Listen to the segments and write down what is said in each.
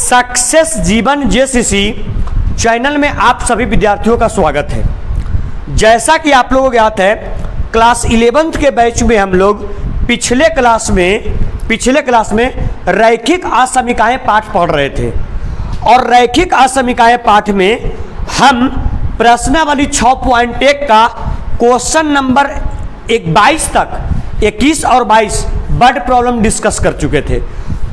Success जीवन JCC channel में आप सभी विद्यार्थियों का स्वागत है। जैसा कि आप लोगों को ज्ञात है, क्लास 11th के बैच में हम लोग पिछले क्लास में रैखिक असमीकाएं पाठ पढ़ रहे थे और रैखिक असमीकाएं पाठ में हम प्रश्नावली 6.1 का क्वेश्चन नंबर 22 तक 21 और 22 वर्ड प्रॉब्लम डिस्कस कर चुके थे।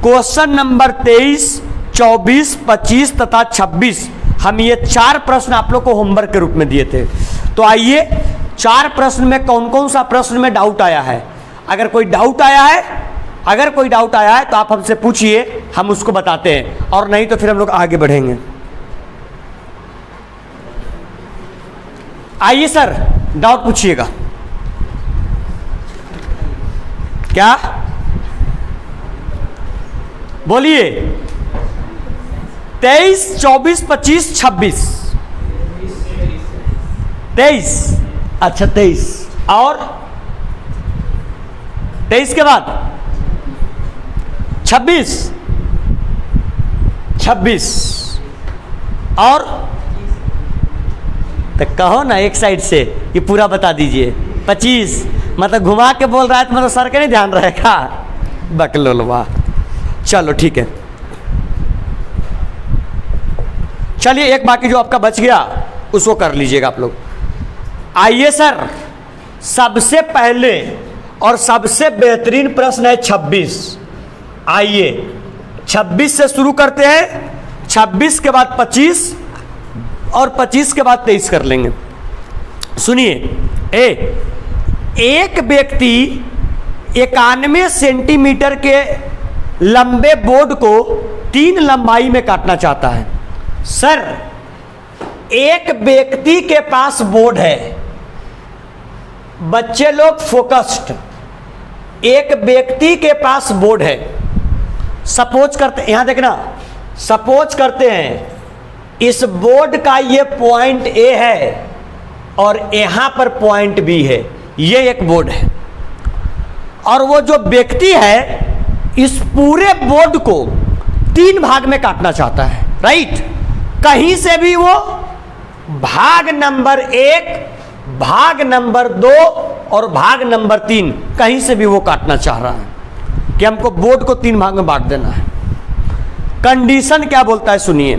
क्वेश्चन नंबर 23, 24, 25 तथा 26 हम ये 4 प्रश्न आप लोग को होमवर्क के रूप में दिए थे। तो आइए 4 प्रश्न में कौन कौन सा प्रश्न में डाउट आया है, अगर कोई डाउट आया है तो आप हमसे पूछिए, हम उसको बताते हैं, और नहीं तो फिर हम लोग आगे बढ़ेंगे। आइए सर, डाउट पूछिएगा। क्या बोलिए? 23, 24, 25, 26। 23, अच्छा 23 और 23 के बाद 26 और तो कहो ना एक साइड से, ये पूरा बता दीजिए। 25 मतलब घुमा के बोल रहा है तो मतलब सर के नहीं ध्यान रहेगा, बकलोलवा। चलो ठीक है, चलिए एक बाकी जो आपका बच गया उसको कर लीजिएगा आप लोग। आइए सर, सबसे पहले और सबसे बेहतरीन प्रश्न है 26। आइए 26 से शुरू करते हैं, 26 के बाद 25 और 25 के बाद 23 कर लेंगे। सुनिए, एक व्यक्ति 91 सेंटीमीटर के लंबे बोर्ड को 3 लंबाई में काटना चाहता है। सर, एक व्यक्ति के पास बोर्ड है, बच्चे लोग फोकस्ड, एक व्यक्ति के पास बोर्ड है। सपोज करते, यहां देखना, सपोज करते हैं इस बोर्ड का ये पॉइंट ए है और यहां पर पॉइंट बी है, ये एक बोर्ड है, और वो जो व्यक्ति है इस पूरे बोर्ड को 3 भाग में काटना चाहता है, राइट। कहीं से भी वो भाग नंबर 1, भाग नंबर 2 और भाग नंबर 3 कहीं से भी वो काटना चाह रहा है कि हमको बोर्ड को 3 भाग में बांट देना है। कंडीशन क्या बोलता है सुनिए,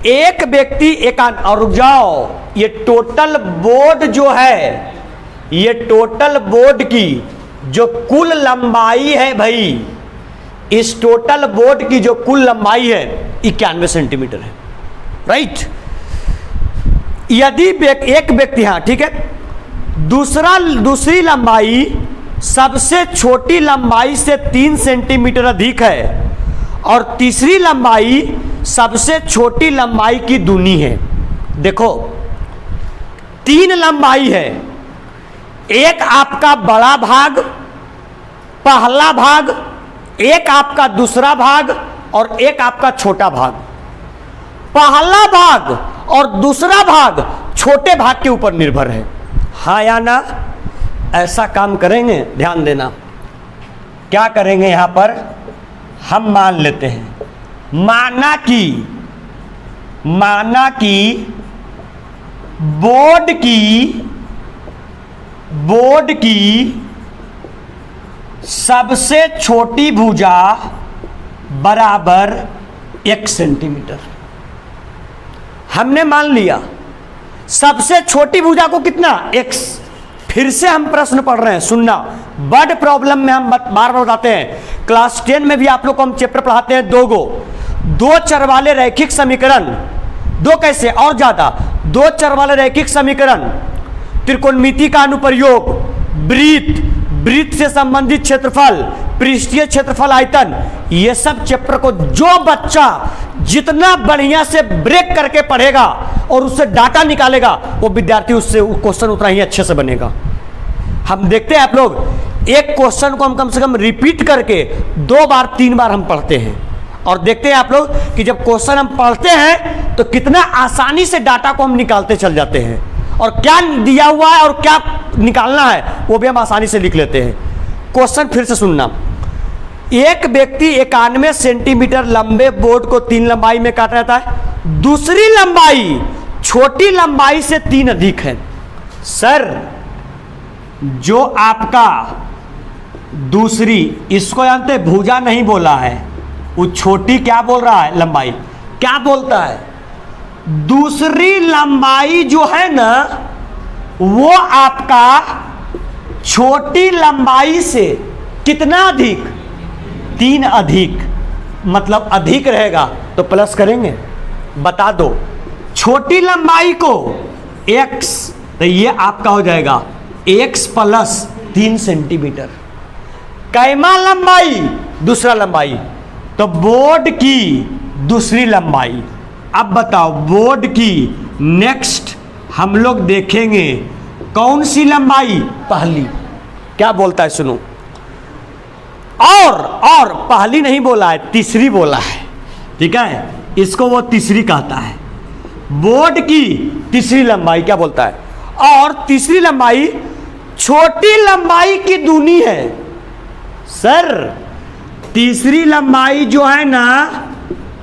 एक व्यक्ति और रुक जाओ, ये टोटल बोर्ड जो है, ये टोटल बोर्ड की जो कुल लंबाई है भाई, इस टोटल बोर्ड की जो कुल लंबाई है 91 सेंटीमीटर है, राइट। यदि एक व्यक्ति, हाँ ठीक है, दूसरी लंबाई सबसे छोटी लंबाई से 3 सेंटीमीटर अधिक है और तीसरी लंबाई सबसे छोटी लंबाई की दूनी है। देखो 3 लंबाई है, एक आपका बड़ा भाग, पहला भाग, एक आपका दूसरा भाग और एक आपका छोटा भाग। पहला भाग और दूसरा भाग छोटे भाग के ऊपर निर्भर है, हाँ या ना? ऐसा काम करेंगे, ध्यान देना। क्या करेंगे यहां पर, हम मान लेते हैं, माना कि बोर्ड की सबसे छोटी भुजा बराबर 1 सेंटीमीटर। हमने मान लिया सबसे छोटी भुजा को कितना, x। फिर से हम प्रश्न पढ़ रहे हैं, सुनना। वर्ड प्रॉब्लम में हम बार बार बताते हैं, क्लास 10 में भी आप लोग को हम चैप्टर पढ़ाते हैं, 2 चर वाले रैखिक समीकरण, 2 कैसे और ज्यादा, 2 चर वाले रैखिक समीकरण, त्रिकोणमिति का अनुप्रयोग, वृत्त से संबंधित क्षेत्रफल, पृष्ठीय क्षेत्रफल, आयतन, ये सब चैप्टर को जो बच्चा जितना बढ़िया से ब्रेक करके पढ़ेगा और उससे डाटा निकालेगा, वो विद्यार्थी उससे क्वेश्चन उतना ही अच्छे से बनेगा। हम देखते हैं आप लोग एक क्वेश्चन को हम कम से कम रिपीट करके 2 बार 3 बार हम पढ़ते हैं और देखते हैं आप लोग कि जब क्वेश्चन हम पढ़ते हैं तो कितना आसानी से डाटा को हम निकालते चल जाते हैं, और क्या दिया हुआ है और क्या निकालना है वो भी हम आसानी से लिख लेते हैं। क्वेश्चन फिर से सुनना, एक व्यक्ति 91 सेंटीमीटर लंबे बोर्ड को 3 लंबाई में काट रहता है, दूसरी लंबाई छोटी लंबाई से 3 अधिक है। सर जो आपका दूसरी, इसको जानते भुजा नहीं बोला है, वो छोटी क्या बोल रहा है, लंबाई क्या बोलता है, दूसरी लंबाई जो है ना वो आपका छोटी लंबाई से कितना अधिक, 3 अधिक, मतलब अधिक रहेगा तो प्लस करेंगे। बता दो छोटी लंबाई को x, तो ये आपका हो जाएगा x प्लस 3 सेंटीमीटर। कैमा लंबाई, दूसरा लंबाई, तो बोर्ड की दूसरी लंबाई। अब बताओ बोर्ड की नेक्स्ट हम लोग देखेंगे कौन सी लंबाई, पहली। क्या बोलता है सुनो, और पहली नहीं बोला है, तीसरी बोला है, ठीक है, इसको वो तीसरी कहता है। बोर्ड की तीसरी लंबाई क्या बोलता है, और तीसरी लंबाई छोटी लंबाई की दूनी है। सर तीसरी लंबाई जो है ना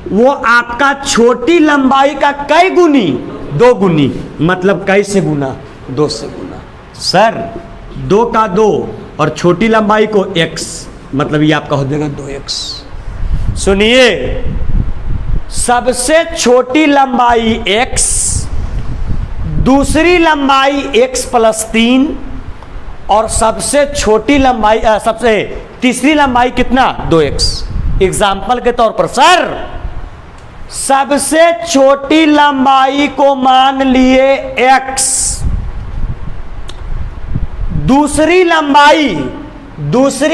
वो आपका छोटी लंबाई का कई गुनी, 2 गुनी, मतलब कई से गुना, 2 से गुना। सर 2 का 2 और छोटी लंबाई को x, मतलब ये आपका हो जाएगा 2x। सुनिए, सबसे छोटी लंबाई x, दूसरी लंबाई x प्लस 3, और सबसे छोटी लंबाई सबसे तीसरी लंबाई कितना, 2x। एग्जाम्पल के तौर पर सर सबसे छोटी लंबाई को मान लिए x, दूसरी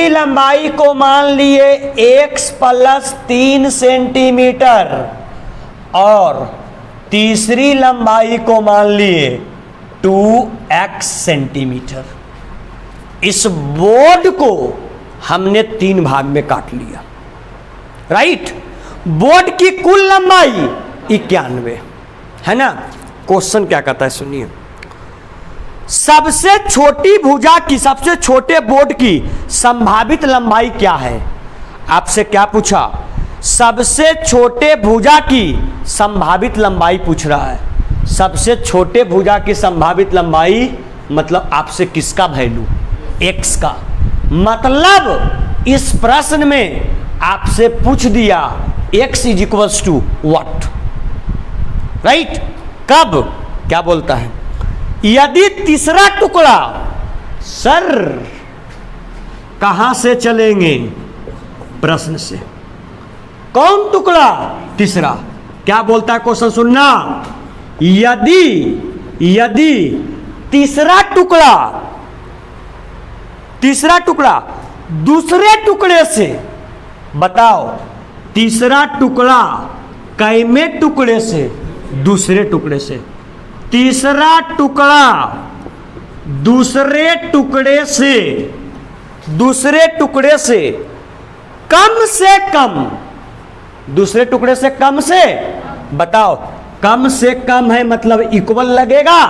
लंबाई को मान लिए x प्लस 3 सेंटीमीटर, और तीसरी लंबाई को मान लिए 2x सेंटीमीटर। इस बोर्ड को हमने 3 भाग में काट लिया, राइट। बोर्ड की कुल लंबाई 91 है ना। क्वेश्चन क्या कहता है सुनिए, सबसे छोटी भुजा की, सबसे छोटे बोर्ड की संभावित लंबाई क्या है। आपसे क्या पूछा, सबसे छोटे भुजा की संभावित लंबाई पूछ रहा है। सबसे छोटे भुजा की संभावित लंबाई मतलब आपसे किसका वैल्यू, x का। मतलब इस प्रश्न में आपसे पूछ दिया x is equals to what, right. कब, क्या बोलता है, यदि तीसरा टुकड़ा, सर कहां से चलेंगे, प्रश्न से, कौन टुकड़ा, तीसरा। क्या बोलता है क्वेश्चन सुनना, यदि तीसरा टुकड़ा दूसरे टुकड़े से, बताओ तीसरा टुकड़ा कैमे टुकड़े से, दूसरे टुकड़े से, तीसरा टुकड़ा दूसरे टुकड़े से कम से कम, दूसरे टुकड़े से कम से, बताओ कम से कम है मतलब इक्वल लगेगा,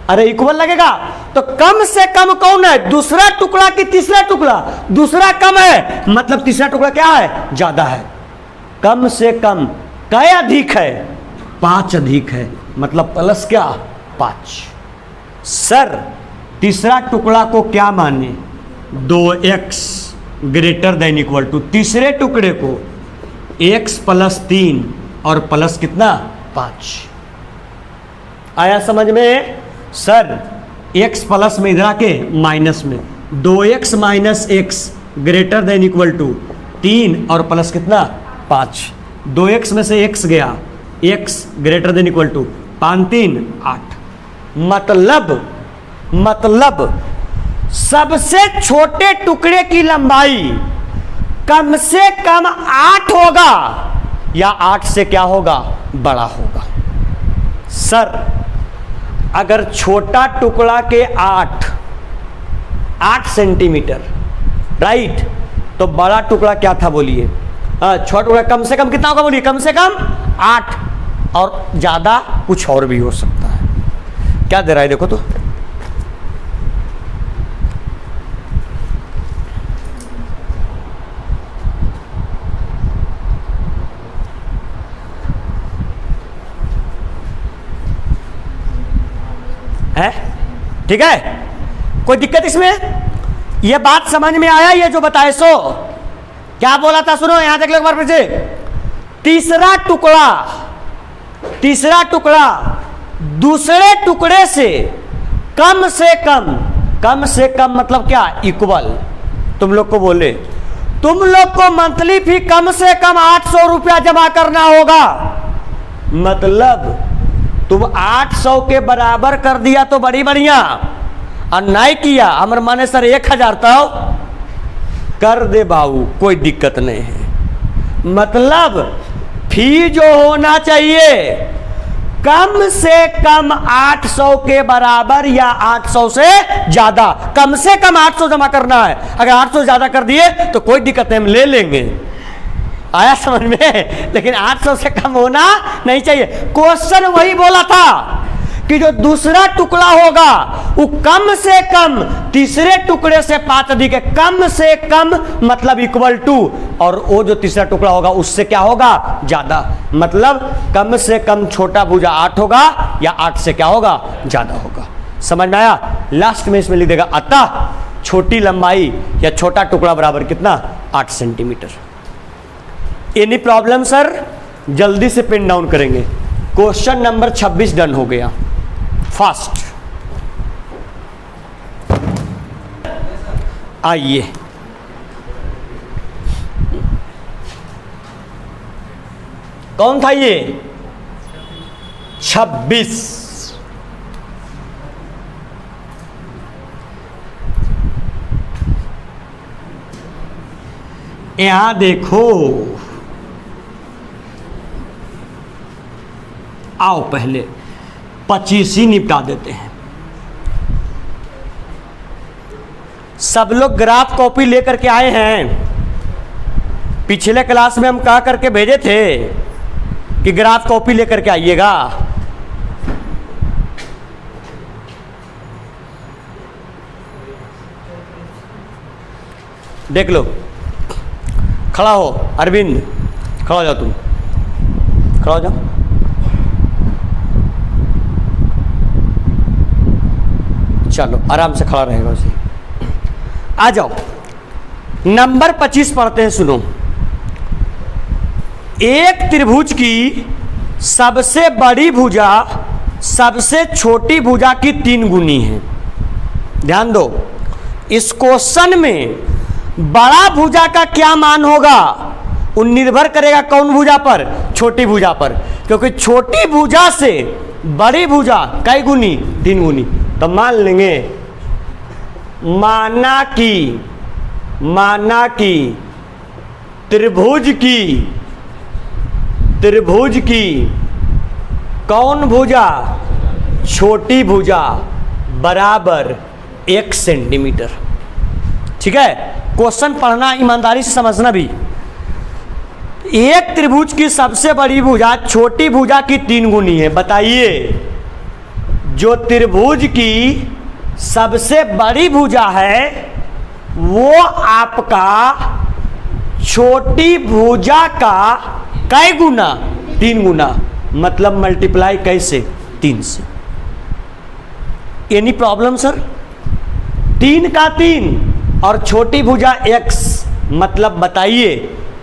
अरे इक्वल लगेगा, तो कम से कम कौन है, दूसरा टुकड़ा कि तीसरा टुकड़ा, दूसरा कम है मतलब तीसरा टुकड़ा क्या है, ज्यादा है। कम से कम क्या अधिक है, 5 अधिक है, मतलब प्लस क्या, 5। सर तीसरा टुकड़ा को क्या माने, 2x greater than equal to, तीसरे टुकड़े को x प्लस 3 और प्लस कितना, 5। आया समझ में। सर x प्लस में इधर आके माइनस में, 2x minus x greater than equal to 3 और प्लस कितना, 5। 2x में से x गया, x greater than equal to 5 3 8। मतलब सबसे छोटे टुकड़े की लंबाई कम से कम 8 होगा या 8 से क्या होगा, बड़ा होगा। सर अगर छोटा टुकड़ा के 8 सेंटीमीटर, राइट, तो बड़ा टुकड़ा क्या था बोलिए, छोटा टुकड़ा कम से कम कितना होगा बोलिए, कम से कम 8, और ज्यादा कुछ और भी हो सकता है। क्या दे रहा है देखो तो, ठीक है, कोई दिक्कत इसमें? ये बात समझ में आया? ये जो बताए सो क्या बोला था, सुनो यहां देख लो एक बार फिर से। तीसरा टुकड़ा दूसरे टुकड़े से कम मतलब क्या? इक्वल। तुम लोग को बोले तुम लोग को मंथली फी कम से कम 800 रुपया जमा करना होगा, मतलब तुम 800 के बराबर कर दिया तो बड़ी बढ़िया, और नहीं किया हमर माने सर 1000 तो कर दे बाबू, कोई दिक्कत नहीं है। मतलब फी जो होना चाहिए कम से कम 800 के बराबर या 800 से ज्यादा, कम से कम 800 जमा करना है। अगर 800 ज्यादा कर दिए तो कोई दिक्कत नहीं, हम ले लेंगे। आया समझ में? लेकिन 800 से कम होना नहीं चाहिए। क्वेश्चन वही बोला था कि जो दूसरा टुकड़ा होगा वो कम से कम तीसरे टुकड़े से 5 अधिक है, कम से कम मतलब इक्वल टू, और वो जो तीसरा टुकड़ा होगा उससे क्या होगा? ज्यादा। मतलब कम से कम छोटा भुजा 8 होगा या 8 से क्या होगा? ज्यादा होगा। समझ में आया? लास्ट में इसमें लिख देगा अतः छोटी लंबाई या छोटा टुकड़ा बराबर कितना? 8 सेंटीमीटर। Any problem sir? जल्दी से पेन डाउन करेंगे। क्वेश्चन नंबर 26 डन हो गया। फास्ट आइए, कौन था ये? 26। यहां देखो, आओ पहले 25 ही निपटा देते हैं। सब लोग ग्राफ कॉपी लेकर के आए हैं? पिछले क्लास में हम कहा करके भेजे थे कि ग्राफ कॉपी लेकर के आइएगा। देख लो, खड़ा हो अरविंद, खड़ा हो जाओ, तुम खड़ा हो जाओ। चलो आराम से खड़ा रहेगा उसे। आ जाओ, नंबर 25 पढ़ते हैं, सुनो। एक त्रिभुज की सबसे बड़ी भुजा सबसे छोटी भुजा की 3 गुनी है। ध्यान दो, इस क्वेश्चन में बड़ा भुजा का क्या मान होगा वो निर्भर करेगा कौन भुजा पर? छोटी भुजा पर, क्योंकि छोटी भुजा से बड़ी भुजा कई गुनी? 3 गुनी। तो मान लेंगे, माना कि त्रिभुज की कौन भुजा? छोटी भुजा बराबर 1 सेंटीमीटर। ठीक है, क्वेश्चन पढ़ना ईमानदारी से समझना भी। एक त्रिभुज की सबसे बड़ी भुजा छोटी भुजा की 3 गुनी है। बताइए, जो त्रिभुज की सबसे बड़ी भुजा है वो आपका छोटी भुजा का कै गुना? 3 गुना। मतलब मल्टीप्लाई कैसे? 3 से। Any problem sir? 3 का 3 और छोटी भुजा x, मतलब बताइए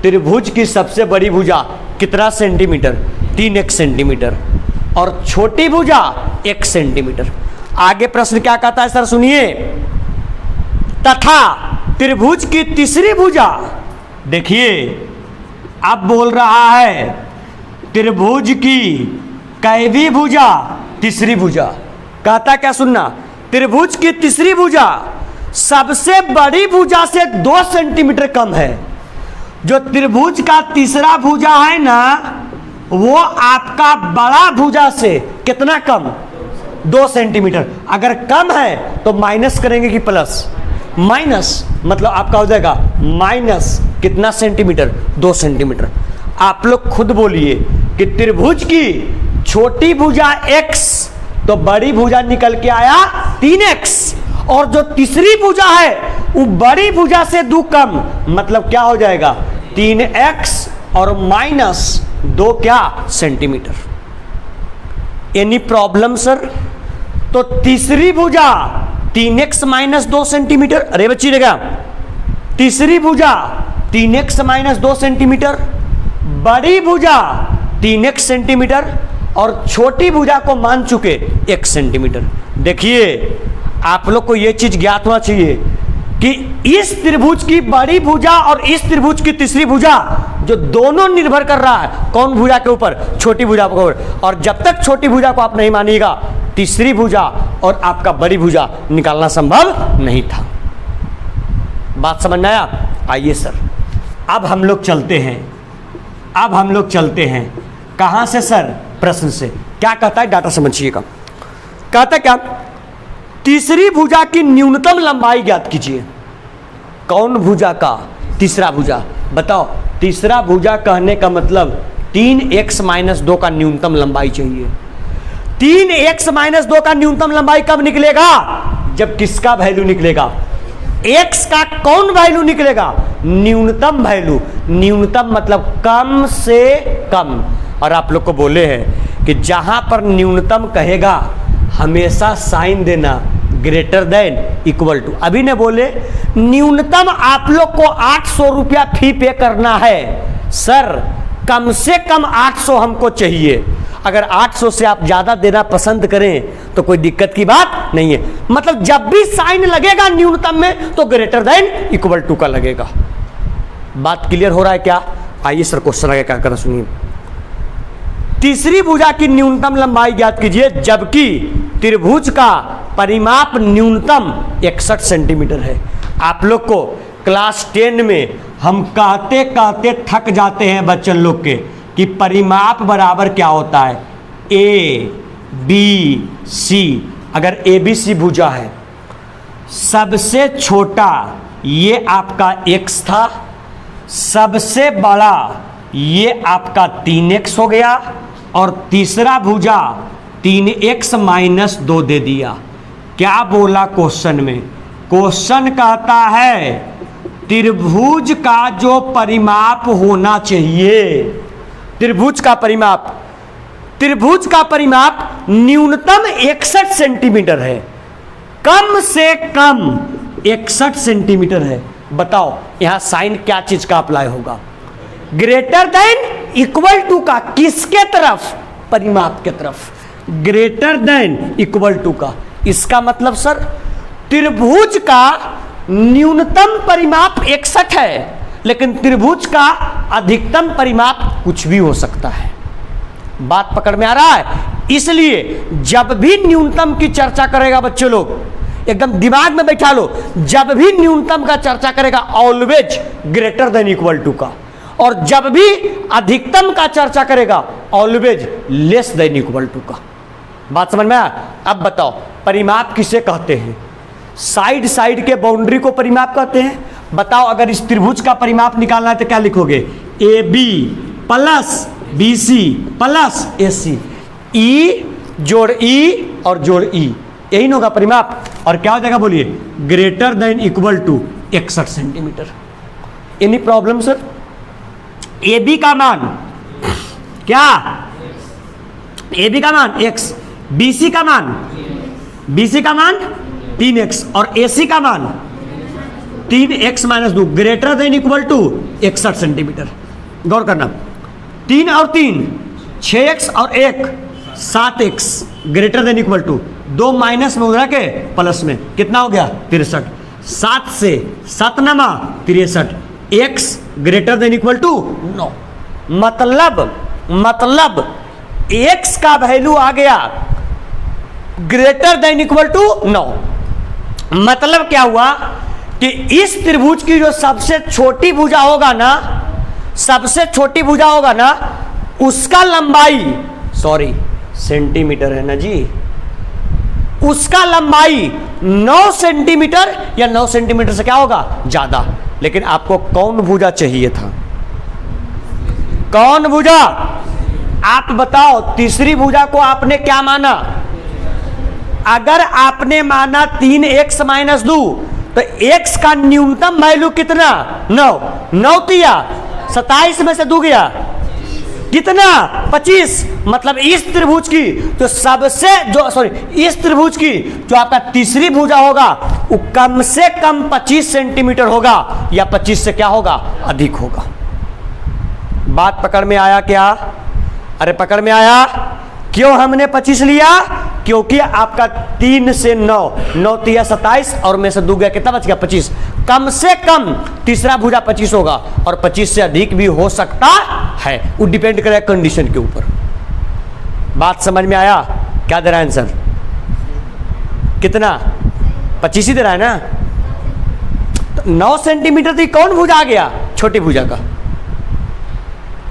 त्रिभुज की सबसे बड़ी भुजा कितना सेंटीमीटर? 3x सेंटीमीटर, और छोटी भुजा 1 सेंटीमीटर। आगे प्रश्न क्या कहता है सर, सुनिए। तथा त्रिभुज की तीसरी भुजा, देखिए अब बोल रहा है त्रिभुज की कैवी भुजा? तीसरी भुजा। कहता क्या, सुनना, त्रिभुज की तीसरी भुजा सबसे बड़ी भुजा से 2 सेंटीमीटर कम है। जो त्रिभुज का तीसरा भुजा है ना, वो आपका बड़ा भुजा से कितना कम? 2 सेंटीमीटर। अगर कम है तो माइनस करेंगे कि प्लस? माइनस, मतलब आपका हो जाएगा माइनस कितना सेंटीमीटर? 2 सेंटीमीटर। आप लोग खुद बोलिए कि त्रिभुज की छोटी भुजा x, तो बड़ी भुजा निकल के आया 3x, और जो तीसरी भुजा है वो बड़ी भुजा से 2 कम, मतलब क्या हो जाएगा? 3x और माइनस 2 क्या? सेंटीमीटर। Any problem sir? तो तीसरी भुजा 3x माइनस 2 सेंटीमीटर, अरे बच्ची रहेगा, तीसरी भुजा 3x माइनस 2 सेंटीमीटर, बड़ी भुजा 3x सेंटीमीटर और छोटी भुजा को मान चुके 1 सेंटीमीटर। देखिए आप लोग को यह चीज ज्ञात होना चाहिए कि इस त्रिभुज की बड़ी भुजा और इस त्रिभुज की तीसरी भुजा जो दोनों निर्भर कर रहा है कौन भुजा के ऊपर, छोटी भुजा के ऊपर। और जब तक छोटी भुजा को आप नहीं मानिएगा तीसरी भुजा और आपका बड़ी भुजा निकालना संभव नहीं था। बात समझ में आया? आइए सर अब हम लोग चलते हैं, अब हम लोग चलते हैं कहां से सर? प्रश्न से। क्या कहता है डाटा समझिएगा, कहता क्या, तीसरी भुजा की न्यूनतम लंबाई ज्ञात कीजिए। कौन भुजा का? तीसरा भुजा। बताओ तीसरा भुजा कहने का मतलब 3x माइनस 2 का न्यूनतम लंबाई चाहिए। 3x माइनस 2 का न्यूनतम लंबाई कब निकलेगा? जब किसका वैल्यू निकलेगा? x का कौन वैल्यू निकलेगा? न्यूनतम वैल्यू। न्यूनतम मतलब कम से कम। और आप लोग को बोले हैं कि जहां पर न्यूनतम कहेगा हमेशा साइन देना ग्रेटर देन इक्वल टू। अभी ने बोले न्यूनतम आप लोग को 800 रुपया फी पे करना है। सर कम से कम 800 हमको चाहिए। अगर 800 से आप ज्यादा देना पसंद करें तो कोई दिक्कत की बात नहीं है। मतलब जब भी साइन लगेगा न्यूनतम में तो ग्रेटर देन इक्वल टू का लगेगा। बात क्लियर हो रहा है क्या? आइए सर क्वेश्चन आगे क्या करना सुनिए। तीसरी भुजा की न्यूनतम लंबाई ज्ञात कीजिए जबकि त्रिभुज का परिमाप न्यूनतम 61 सेंटीमीटर है। आप लोग को क्लास 10 में हम कहते कहते थक जाते हैं बच्चन लोग के कि परिमाप बराबर क्या होता है? A B C. अगर ए बी सी भुजा है, सबसे छोटा ये आपका x था, सबसे बड़ा ये आपका 3x हो गया और तीसरा भुजा 3x माइनस 2 दे दिया। क्या बोला क्वेश्चन में? क्वेश्चन कहता है त्रिभुज का जो परिमाप होना चाहिए, त्रिभुज का परिमाप, त्रिभुज का परिमाप न्यूनतम 61 सेंटीमीटर है, कम से कम 61 सेंटीमीटर है। बताओ यहां साइन क्या चीज का अप्लाई होगा? ग्रेटर देन इक्वल टू का। किसके तरफ? परिमाप के तरफ। ग्रेटर देन इक्वल टू का। इसका मतलब सर त्रिभुज का न्यूनतम परिमाप 61 है लेकिन त्रिभुज का अधिकतम परिमाप कुछ भी हो सकता है। बात पकड़ में आ रहा है? इसलिए जब भी न्यूनतम की चर्चा करेगा बच्चों लोग एकदम दिमाग में बैठा लो, जब भी न्यूनतम का चर्चा करेगा always greater than equal to का, और जब भी अधिकतम का चर्चा करेगा always less than equal to का। बात समझ में आया? अब बताओ परिमाप किसे कहते हैं? साइड साइड के बाउंड्री को परिमाप कहते हैं। बताओ अगर इस त्रिभुज का परिमाप निकालना है तो क्या लिखोगे? A B plus B C plus A C, E जोड़ ई और जोड़ ई, यही होगा परिमाप। और क्या हो जाएगा बोलिए? Greater than equal to 61 centimetre. Any problem sir? A B का मान क्या? ए बी का मान x, बी सी का मान, बी सी का मान 3x और ए सी का मान 3x minus 2 greater than equal to 61 centimetre. गौर करना 3 और 3 6x और 1 7x greater than equal to 2 minus में उधर के प्लस में कितना हो गया? 63। 7 से 7 नमा 63, x greater than equal to 9। मतलब x का वैल्यू आ गया ग्रेटर देन इक्वल टू 9। मतलब क्या हुआ कि इस त्रिभुज की जो सबसे छोटी भुजा होगा ना, सबसे छोटी भुजा होगा ना, उसका लंबाई, सॉरी सेंटीमीटर है ना जी, उसका लंबाई 9 सेंटीमीटर या 9 सेंटीमीटर से क्या होगा? ज्यादा। लेकिन आपको कौन भुजा चाहिए था? कौन भुजा? आप बताओ। तीसरी भुजा को आपने क्या माना? अगर आपने माना 3x माइनस 2 तो x का न्यूनतम वैल्यू कितना? 9 तिया 27 में से 2 गया कितना? 25। मतलब इस त्रिभुज की जो सबसे जो इस त्रिभुज की जो आपका तीसरी भुजा होगा वो कम से कम 25 सेंटीमीटर होगा या 25 से क्या होगा अधिक होगा। बात पकड़ में आया क्या? अरे पकड़ में आया। क्यों हमने 25 लिया? क्योंकि आपका 3 से 9 9 3 27 और में से 2 गया, कितना बच गया 25। कम से कम तीसरा भुजा 25 होगा और 25 से अधिक भी हो सकता है, वो डिपेंड करेगा कंडीशन के ऊपर। बात समझ में आया? क्या दे रहा है आंसर? कितना? 25 ही दे रहा है ना। तो 9 सेंटीमीटर तो कौन भुजा आ गया? छोटी भुजा का।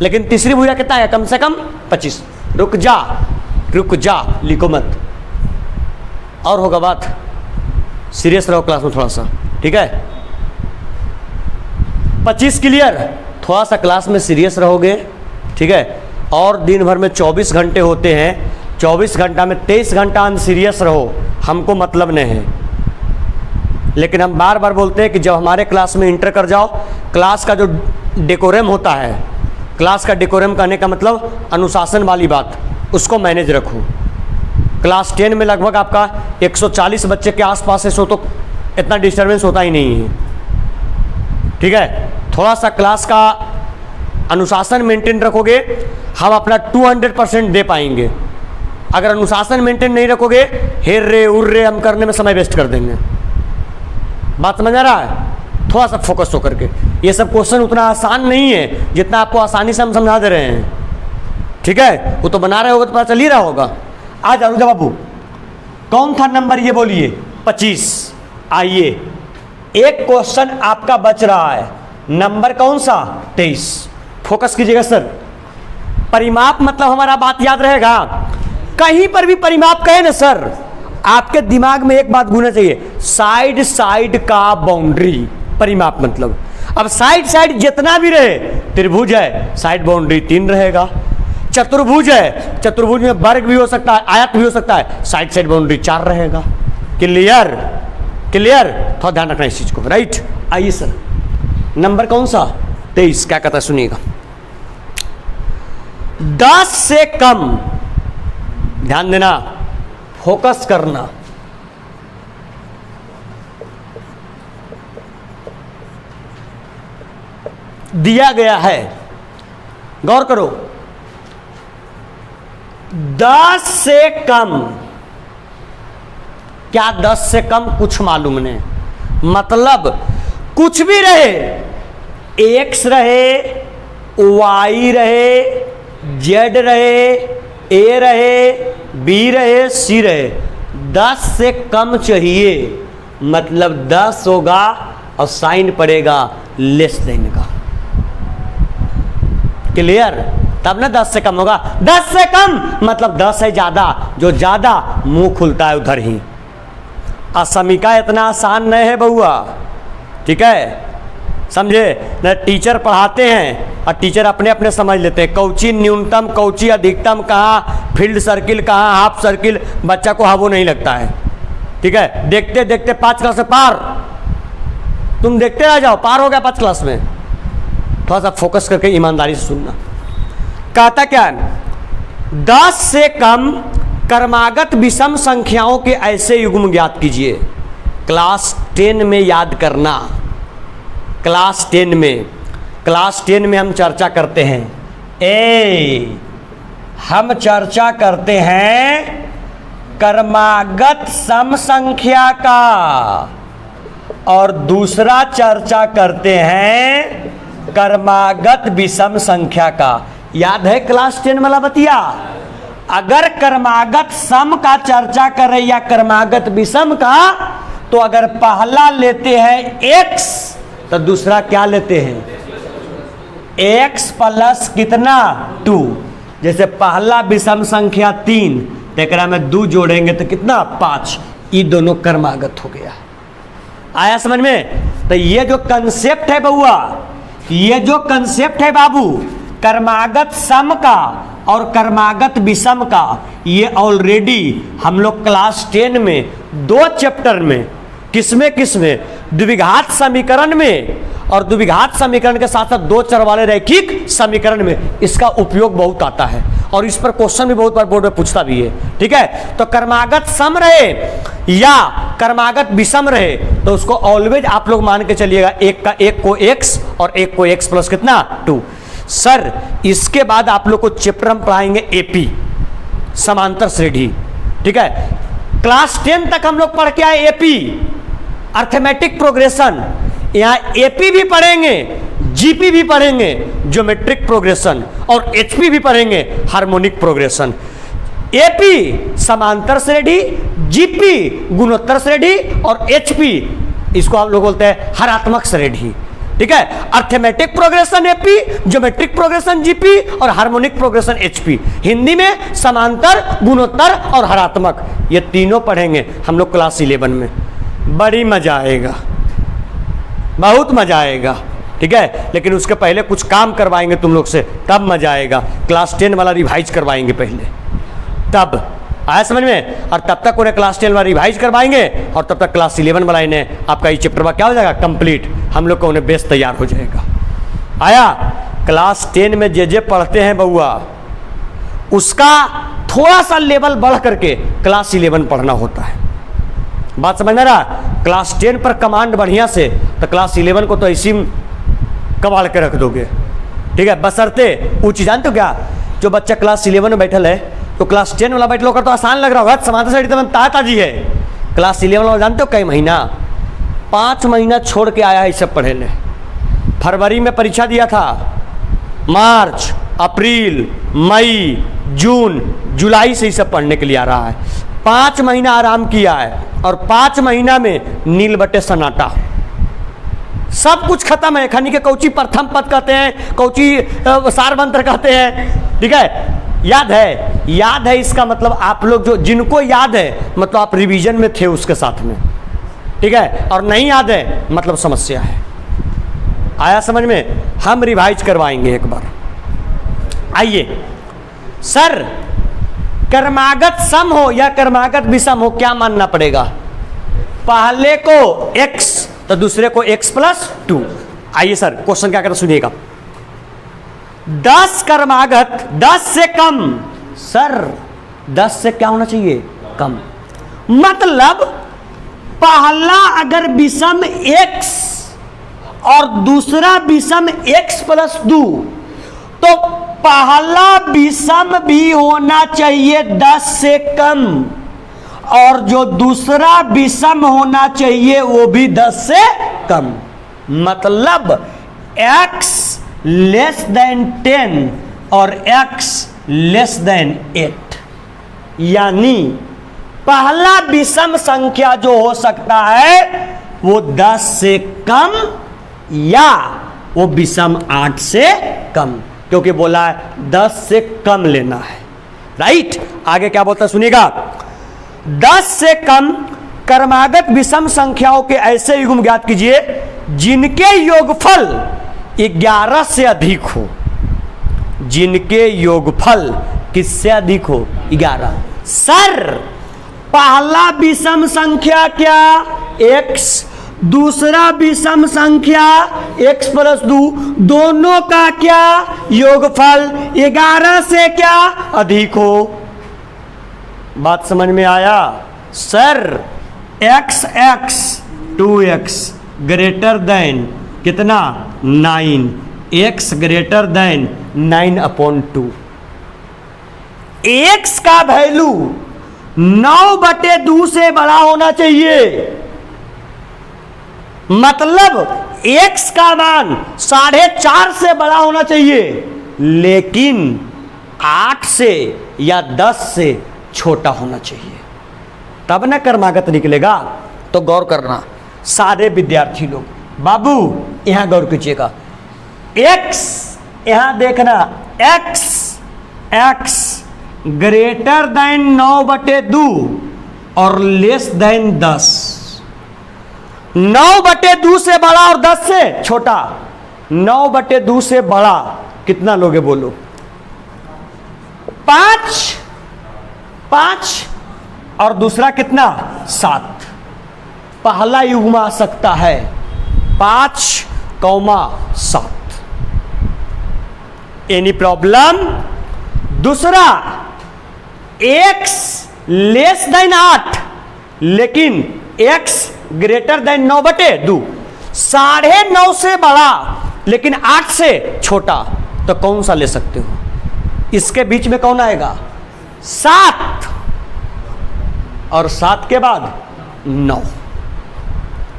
लेकिन तीसरी भुजा कितना है? कम से कम 25। रुक जा, लिखो मत। और होगा बात, सीरियस रहो क्लास में थोड़ा सा, ठीक है? 25 क्लियर? थोड़ा सा क्लास में सीरियस रहोगे, ठीक है? और दिन भर में 24 घंटे होते हैं, 24 घंटा में 23 घंटा अनसीरियस रहो, हमको मतलब नहीं है। लेकिन हम बार बार बोलते हैं कि जब हमारे क्लास में इंटर कर जाओ, क्लास का जो डेकोरम होता है, क्लास का डेकोरम कहने का मतलब अनुशासन वाली बात, उसको मैनेज रखो। क्लास 10 में लगभग आपका 140 बच्चे के आसपास है, सो तो इतना डिस्टर्बेंस होता ही नहीं है, ठीक है? थोड़ा सा क्लास का अनुशासन मेंटेन रखोगे, हम अपना 200% दे पाएंगे। अगर अनुशासन मेंटेन नहीं रखोगे, हेर रे उर रे हम करने में समय वेस्ट कर देंगे। बात समझ आ रहा है? थोड़ा सा फोकस होकर के, ये सब क्वेश्चन उतना आसान नहीं है जितना आपको आसानी से हम समझा दे रहे हैं, ठीक है? वो तो बना रहे होगा तो पता चल ही रहा होगा। आज अनुजा बाबू कौन था नंबर ये बोलिए? 25। आइए एक क्वेश्चन आपका बच रहा है, नंबर कौन सा? 23। फोकस कीजिएगा सर। परिमाप मतलब हमारा बात याद रहेगा, कहीं पर भी परिमाप कहे ना सर, आपके दिमाग में एक बात घूमना चाहिए, साइड साइड का बाउंड्री। परिमाप मतलब अब साइड जितना भी रहे, त्रिभुज है साइड बाउंड्री 3 रहेगा, चतुर्भुज है चतुर्भुज में वर्ग भी हो सकता है, आयत भी हो सकता है, साइड बाउंड्री 4 रहेगा। क्लियर? थोड़ा ध्यान रखना इस चीज को, राइट? आइए सर, नंबर कौन सा? 23। क्या कहता है सुनिएगा। 10 से कम, ध्यान देना, फोकस करना। दिया गया है, गौर करो। 10 से कम, क्या 10 से कम? कुछ मालूम नहीं, मतलब कुछ भी रहे, एक्स रहे, वाई रहे, जेड रहे, ए रहे, बी रहे, सी रहे, 10 से कम चाहिए, मतलब 10 होगा और साइन पड़ेगा लेस देन का। क्लियर? तब ना 10 से कम होगा। 10 से कम मतलब 10 है ज्यादा, जो ज्यादा मुंह खुलता है उधर ही। असमीका इतना आसान नहीं है बउआ, ठीक है? समझे न? टीचर पढ़ाते हैं और टीचर अपने अपने समझ लेते हैं, कौची न्यूनतम कौची अधिकतम, कहाँ फील्ड सर्किल, कहाँ हाफ सर्किल, बच्चा को हाँ वो नहीं लगता है, ठीक है? देखते देखते 5 क्लास में पार, तुम देखते रह जाओ, पार हो गया 5 क्लास में। थोड़ा सा फोकस करके ईमानदारी से सुनना। कहता क्या? 10 से कम क्रमागत विषम संख्याओं के ऐसे युग्म ज्ञात कीजिए। क्लास 10 में याद करना, क्लास 10 में हम चर्चा करते हैं, हम चर्चा करते हैं क्रमागत सम संख्या का, और दूसरा चर्चा करते हैं क्रमागत विषम संख्या का। याद है क्लास 10 वाला बतिया? अगर क्रमागत सम का चर्चा करें या क्रमागत विषम का, तो अगर पहला लेते हैं x तो दूसरा क्या लेते हैं? x प्लस कितना? 2। जैसे पहला विषम संख्या 3, तेकरा में 2 जोड़ेंगे तो कितना? 5। ये दोनों क्रमागत हो गया। आया समझ में? तो ये जो कंसेप्ट है बउआ, ये जो कंसेप्ट है बाबू, क्रमागत सम का और क्रमागत विषम का, ये ऑलरेडी हम लोग क्लास 10 में 2 चैप्टर में, किसमें? द्विघात समीकरण में और द्विघात समीकरण के साथ साथ दो चर वाले रैखिक समीकरण में इसका उपयोग बहुत आता है और इस पर क्वेश्चन भी बहुत बार बोर्ड में पूछता भी है। ठीक है, तो क्रमागत सम रहे या क्रमागत विषम रहे तो उसको ऑलवेज आप लोग मान के चलिएगा एक को x और एक को x प्लस कितना 2। सर इसके बाद आप लोग को चैप्टर हम पढ़ाएंगे एपी समांतर श्रेणी। ठीक है, क्लास 10 तक हम लोग पढ़ के आए एपी अर्थमेटिक प्रोग्रेशन, यहाँ एपी भी पढ़ेंगे, जीपी भी पढ़ेंगे ज्योमेट्रिक प्रोग्रेशन और एचपी भी पढ़ेंगे हार्मोनिक प्रोग्रेशन। एपी समांतर श्रेणी, जीपी गुणोत्तर श्रेणी और एचपी इसको हम लोग बोलते हैं हरात्मक श्रेणी। ठीक है, arithmetic progression AP, geometric progression GP और हार्मोनिक प्रोग्रेशन एचपी। हिंदी में समांतर, गुणोत्तर और हरात्मक, ये तीनों पढ़ेंगे हम लोग क्लास 11 में। बड़ी मजा आएगा, बहुत मजा आएगा। ठीक है, लेकिन उसके पहले कुछ काम करवाएंगे तुम लोग से, तब मजा आएगा। क्लास 10 वाला रिवाइज करवाएंगे पहले, तब आया समझ में। और तब तक उन्हें क्लास 10 वाला रिवाइज करवाएंगे और तब तक क्लास 11 वाला इन्हें आपका ये चैप्टर क्या हो जाएगा कंप्लीट, हम लोग को उन्हें बेस तैयार हो जाएगा। आया, क्लास 10 में जे पढ़ते हैं बउआ उसका थोड़ा सा लेवल बढ़ करके क्लास 11 पढ़ना होता है। बात समझ में रहा, क्लास 10 पर कमांड बढ़िया से तो क्लास 11 को तो ऐसी कबाड़ के रख दोगे। ठीक है, बशर्ते वो चीज जानते हो क्या, जो बच्चा क्लास 11 में बैठल है तो क्लास 10 वाला बैठल होकर तो आसान लग रहा होगा, समांतर श्रेणी तो ताजी है। क्लास 11 वाला जानते हो कई महीना, 5 महीना छोड़ के आया है सब पढ़े ले। फरवरी में परीक्षा दिया था, मार्च, अप्रैल, मई, जून, जुलाई से ही सब पढ़ने के लिए आ रहा है। 5 महीना आराम किया है और 5 महीना में नील बटे सन्नाटा, सब कुछ खत्म है। खनी के कौची प्रथम पद कहते हैं, कौची सार मंत्र कहते हैं। ठीक है, याद है, याद है इसका मतलब आप लोग जो जिनको याद है मतलब आप रिवीजन में थे उसके साथ में। ठीक है, और नहीं याद है मतलब समस्या है। आया समझ में, हम रिवाइज करवाएंगे एक बार। आइए सर, क्रमागत सम हो या क्रमागत विषम हो क्या मानना पड़ेगा, पहले को x तो दूसरे को x प्लस 2। आइए सर क्वेश्चन क्या कहता सुनिएगा, 10 क्रमागत 10 से कम, सर 10 से क्या होना चाहिए कम, मतलब पहला अगर विषम x और दूसरा विषम x प्लस 2 तो पहला विषम भी होना चाहिए 10 से कम और जो दूसरा विषम होना चाहिए वो भी 10 से कम। मतलब x लेस देन 10 और x लेस देन 8, यानी पहला विषम संख्या जो हो सकता है वो 10 से कम या वो विषम 8 से कम, क्योंकि बोला है 10 से कम लेना है। राइट, आगे क्या बोलता है सुनिएगा, 10 से कम क्रमागत विषम संख्याओं के ऐसे युग्म ज्ञात कीजिए जिनके योगफल 11 से अधिक हो। जिनके योगफल किससे अधिक हो, 11। सर पहला विषम संख्या क्या x, दूसरा विषम संख्या x प्लस 2, दोनों का क्या योगफल 11 से क्या अधिक हो। बात समझ में आया sir, x 2x greater than कितना 9, x ग्रेटर देन 9/2। x का वैल्यू 9/2 से बड़ा होना चाहिए, मतलब x का मान 4.5 से बड़ा होना चाहिए, लेकिन 8 से या 10 से छोटा होना चाहिए, तब ना क्रमागत निकलेगा। तो गौर करना सारे विद्यार्थी लोग, बाबू यहां गौर कीजिएगा, x यहां देखना x ग्रेटर देन 9/2 और लेस देन 10। 9/2 से बड़ा और 10 से छोटा। 9/2 से बड़ा कितना लोगे बोलो, 5 और दूसरा कितना 7। पहला युग्म आ सकता है 5 5,7। Any problem? दूसरा, x लेस देन 8 लेकिन x ग्रेटर देन 9/2, 9.5 से बड़ा लेकिन 8 से छोटा, तो कौन सा ले सकते हो? इसके बीच में कौन आएगा? 7, और 7 के बाद 9।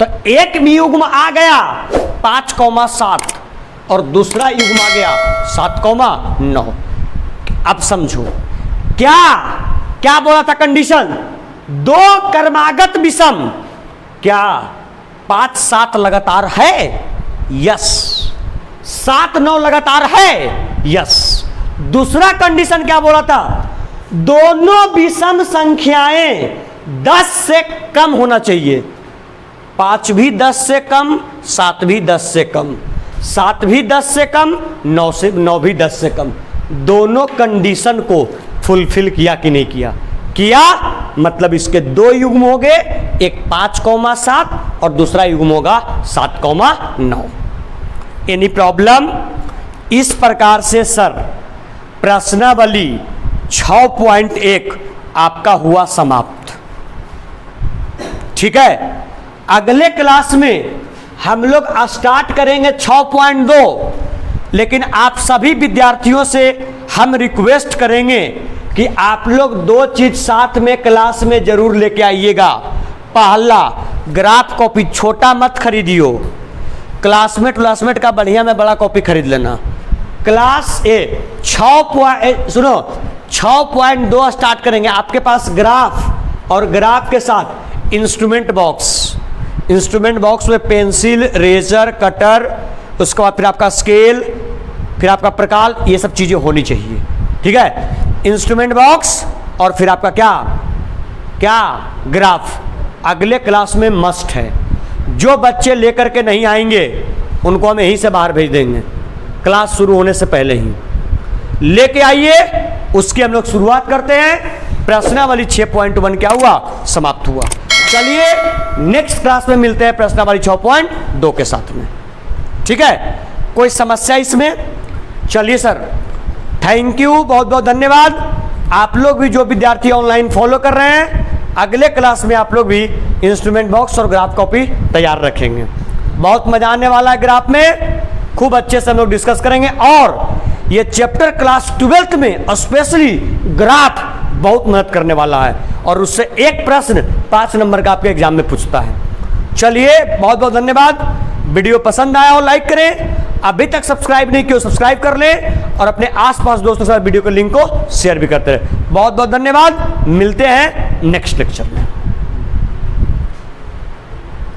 तो एक युग्म आ गया 5,7 और दूसरा युग्म आ गया 7,9। अब समझो क्या क्या बोला था कंडीशन? दो क्रमागत विषम, क्या 5, 7 लगातार है? यस। 7, 9 लगातार है? यस। दूसरा कंडीशन क्या बोला था? दोनों विषम संख्याएं 10 से कम होना चाहिए। 5 भी 10 से कम, 7 भी 10 से कम, 7 भी 10 से कम, 9 भी 10 से कम। दोनों कंडीशन को फुलफिल किया कि नहीं किया? किया। मतलब इसके दो युग्म हो गए, एक 5,7 और दूसरा युग्म होगा 7,9। Any problem? इस प्रकार से सर प्रश्नावली 6.1 आपका हुआ समाप्त। ठीक है, अगले क्लास में हम लोग स्टार्ट करेंगे 6.2, लेकिन आप सभी विद्यार्थियों से हम रिक्वेस्ट करेंगे कि आप लोग दो चीज साथ में क्लास में जरूर लेके आइएगा। पहला, ग्राफ कॉपी छोटा मत खरीदियो, क्लासमेट का बढ़िया में बड़ा कॉपी खरीद लेना। क्लास 6.2 स्टार्ट करेंगे। आपके पास ग्राफ और ग्राफ के साथ इंस्ट्रूमेंट बॉक्स में पेंसिल, रेजर, कटर, उसके बाद फिर आपका स्केल, फिर आपका प्रकाल, ये सब चीजें होनी चाहिए। ठीक है, इंस्ट्रूमेंट बॉक्स और फिर आपका क्या ग्राफ अगले क्लास में मस्ट है। जो बच्चे लेकर के नहीं आएंगे उनको हम यहीं से बाहर भेज देंगे, क्लास शुरू होने से पहले ही लेके आइए। उसकी हम लोग शुरुआत करते हैं। प्रश्नावली 6.1 क्या हुआ? समाप्त हुआ। चलिए नेक्स्ट क्लास में मिलते हैं प्रश्नावली 6.2 के साथ में। ठीक है, कोई समस्या इसमें? चलिए सर, थैंक यू, बहुत बहुत धन्यवाद। आप लोग भी जो विद्यार्थी ऑनलाइन फॉलो कर रहे हैं, अगले क्लास में आप लोग भी इंस्ट्रूमेंट बॉक्स और ग्राफ कॉपी तैयार रखेंगे। बहुत मजा आने वाला है ग्राफ में, खूब अच्छे से हम लोग डिस्कस करेंगे। और ये चैप्टर क्लास 12th में स्पेशली ग्राफ बहुत मदद करने वाला है, और उससे एक प्रश्न 5 नंबर का आपके एग्जाम में पूछता है। चलिए, बहुत बहुत धन्यवाद। वीडियो पसंद आया हो लाइक करें, अभी तक सब्सक्राइब नहीं किया सब्सक्राइब कर लें, और अपने आसपास दोस्तों के साथ वीडियो के लिंक को शेयर भी करते रहे। बहुत बहुत धन्यवाद। मिलते हैं नेक्स्ट लेक्चर में।